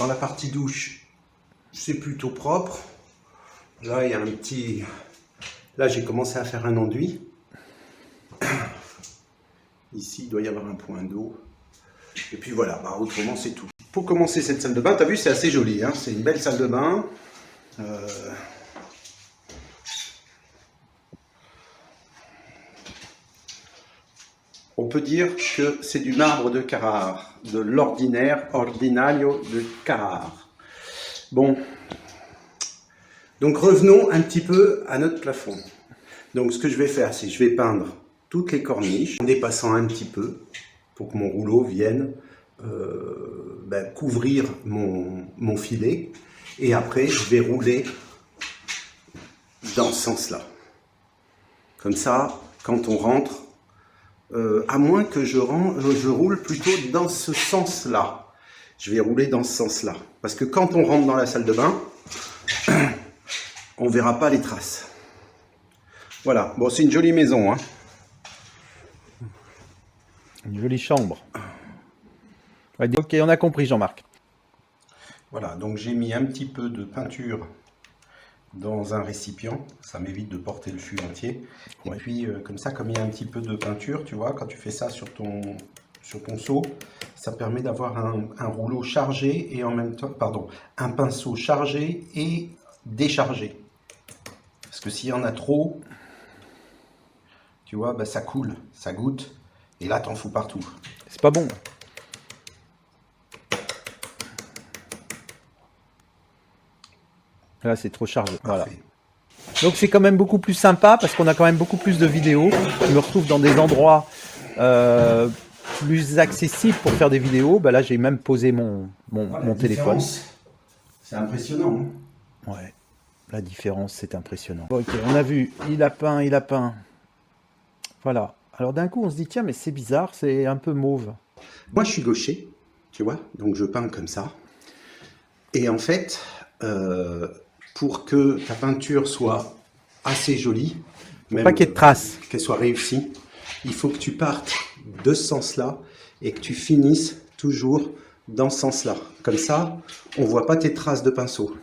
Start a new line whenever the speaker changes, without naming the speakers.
Dans la partie douche, c'est plutôt propre. Là, il y a un petit... Là, j'ai commencé à faire un enduit. Ici, il doit y avoir un point d'eau. Et puis voilà, bah, autrement, c'est tout. Pour commencer cette salle de bain, tu as vu, c'est assez joli. Hein, c'est une belle salle de bain. On peut dire que c'est du marbre de Carrare, de l'ordinaire, ordinario de Carrare. Bon, donc revenons un petit peu à notre plafond. Donc ce que je vais faire, c'est que je vais peindre toutes les corniches en dépassant un petit peu pour que mon rouleau vienne couvrir mon filet. Et après, je vais rouler dans ce sens-là. Comme ça, quand on rentre, à moins que je roule plutôt dans ce sens-là. Je vais rouler dans ce sens-là. Parce que quand on rentre dans la salle de bain, on ne verra pas les traces. Voilà. Bon, c'est une jolie maison. Hein.
Une jolie chambre. Ok, on a compris, Jean-Marc.
Voilà, donc j'ai mis un petit peu de peinture dans un récipient, ça m'évite de porter le fût entier. Et puis comme ça, comme il y a un petit peu de peinture, tu vois, quand tu fais ça sur ton seau, ça permet d'avoir un rouleau chargé et en même temps, pardon, un pinceau chargé et déchargé. Parce que s'il y en a trop, tu vois, bah, ça coule, ça goutte, et là t'en fous partout.
C'est pas bon. Là, c'est trop chargé. Voilà. Donc, c'est quand même beaucoup plus sympa parce qu'on a quand même beaucoup plus de vidéos. Je me retrouve dans des endroits plus accessibles pour faire des vidéos. Bah, là, j'ai même posé mon téléphone.
C'est impressionnant.
Hein. Ouais, la différence, c'est impressionnant. Bon, ok, on a vu, il a peint. Voilà. Alors, d'un coup, on se dit, tiens, mais c'est bizarre, c'est un peu mauve.
Moi, je suis gaucher, tu vois, donc je peins comme ça. Et en fait... pour que ta peinture soit assez jolie, même
pas qu'il y ait de traces,
qu'elle soit réussie, il faut que tu partes de ce sens-là et que tu finisses toujours dans ce sens-là. Comme ça, on ne voit pas tes traces de pinceau.